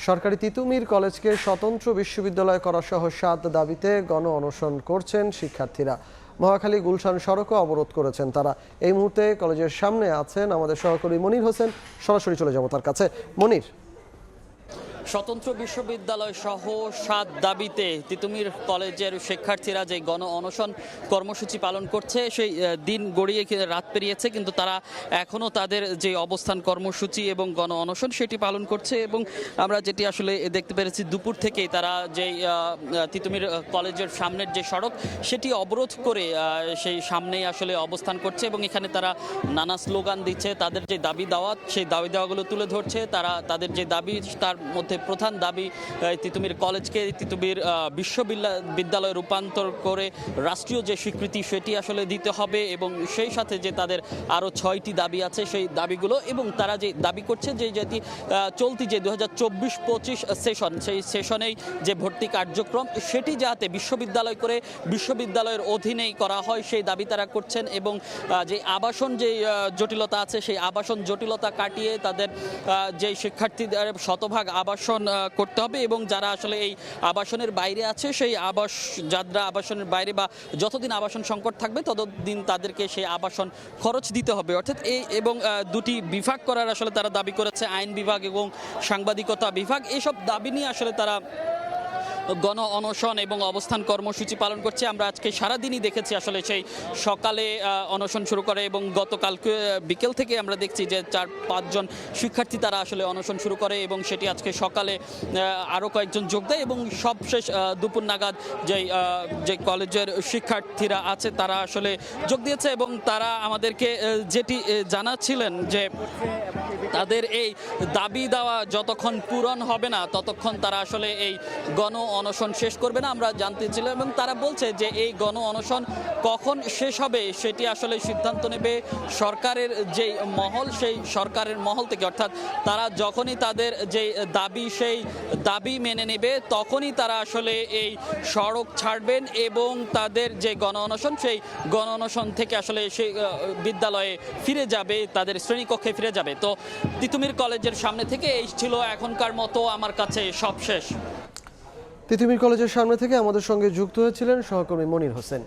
সরকারি তিতুমির কলেজকে স্বতন্ত্র বিশ্ববিদ্যালয় করা সহ ৭ দাবিতে গণ অনশন করছেন শিক্ষার্থীরা। মহাখালী গুলশান সড়কও অবরোধ করেছেন তারা। এই মুহূর্তে কলেজের সামনে আছেন আমাদের সহকর্মী মনির হোসেন। সরাসরি চলে যাব তার কাছে। মনির, স্বতন্ত্র বিশ্ববিদ্যালয় সহ ৭ দাবিতে তিতুমির কলেজের শিক্ষার্থীরা যে গণ অনশন কর্মসূচি পালন করছে, সেই দিন গড়িয়ে রাত পেরিয়েছে, কিন্তু তারা এখনও তাদের যে অবস্থান কর্মসূচি এবং গণ অনশন সেটি পালন করছে। এবং আমরা যেটি আসলে দেখতে পেরেছি, দুপুর থেকেই তারা যেই তিতুমির কলেজের সামনের যে সড়ক সেটি অবরোধ করে সেই সামনেই আসলে অবস্থান করছে এবং এখানে তারা নানা স্লোগান দিচ্ছে। তাদের যে দাবি দাওয়াত, সেই দাবি দাওয়াগুলো তুলে ধরছে। তারা তাদের যে দাবি, তার মধ্যে প্রধান দাবি তিতুমির কলেজকে তিতুমির বিশ্ববিদ্যালয়ে রূপান্তর করে রাষ্ট্রীয় যে স্বীকৃতি সেটি আসলে দিতে হবে এবং সেই সাথে যে তাদের আরও ৬টি দাবি আছে সেই দাবিগুলো, এবং তারা যে দাবি করছে যে যেটি চলতি যে ২০২৪-২৫ সেশন, সেই সেশনেই যে ভর্তি কার্যক্রম সেটি যাতে বিশ্ববিদ্যালয় করে বিশ্ববিদ্যালয়ের অধীনেই করা হয় সেই দাবি তারা করছেন। এবং যে আবাসন যে জটিলতা আছে সেই আবাসন জটিলতা কাটিয়ে তাদের যে শিক্ষার্থীদের শতভাগ আবাসন করতে হবে এবং যারা আসলে এই আবাসনের বাইরে আছে সেই যারা আবাসনের বাইরে বা যতদিন আবাসন সংকট থাকবে ততদিন তাদেরকে সেই আবাসন খরচ দিতে হবে। অর্থাৎ এই এবং দুটি বিভাগ করার আসলে তারা দাবি করেছে, আইন বিভাগ এবং সাংবাদিকতা বিভাগ। এইসব দাবি নিয়ে আসলে তারা গণ অনশন এবং অবস্থান কর্মসূচি পালন করছে। আমরা আজকে সারাদিনই দেখেছি আসলে সেই সকালে অনশন শুরু করে এবং গতকালকে বিকেল থেকে আমরা দেখছি যে ৪-৫ জন শিক্ষার্থী তারা আসলে অনশন শুরু করে এবং সেটি আজকে সকালে আরও কয়েকজন যোগ দেয় এবং সবশেষ দুপুর নাগাদ যে কলেজের শিক্ষার্থীরা আছে তারা আসলে যোগ দিয়েছে এবং তারা আমাদেরকে যেটি জানাচ্ছিলেন যে তাদের এই দাবি দেওয়া যতক্ষণ পূরণ হবে না ততক্ষণ তারা আসলে এই গণ অনশন শেষ করবে না। আমরা জানতেছিলাম এবং তারা বলছে যে এই গণ অনশন কখন শেষ হবে সেটি আসলে সিদ্ধান্ত নেবে সরকারের যে মহল, সেই সরকারের মহল থেকে। অর্থাৎ তারা যখনই তাদের যে দাবি সেই দাবি মেনে নেবে তখনই তারা আসলে এই সড়ক ছাড়বেন এবং তাদের যে গণ অনশন সেই গণ অনশন থেকে আসলে সেই বিদ্যালয়ে ফিরে যাবে, তাদের শ্রেণীকক্ষে ফিরে যাবে। তো তিতুমির কলেজের সামনে থেকে এই ছিল এখনকার মতো আমার কাছে সব শেষ। তিতুমির কলেজের সামনে থেকে আমাদের সঙ্গে যুক্ত হয়েছিলেন সহকর্মী মনির হোসেন।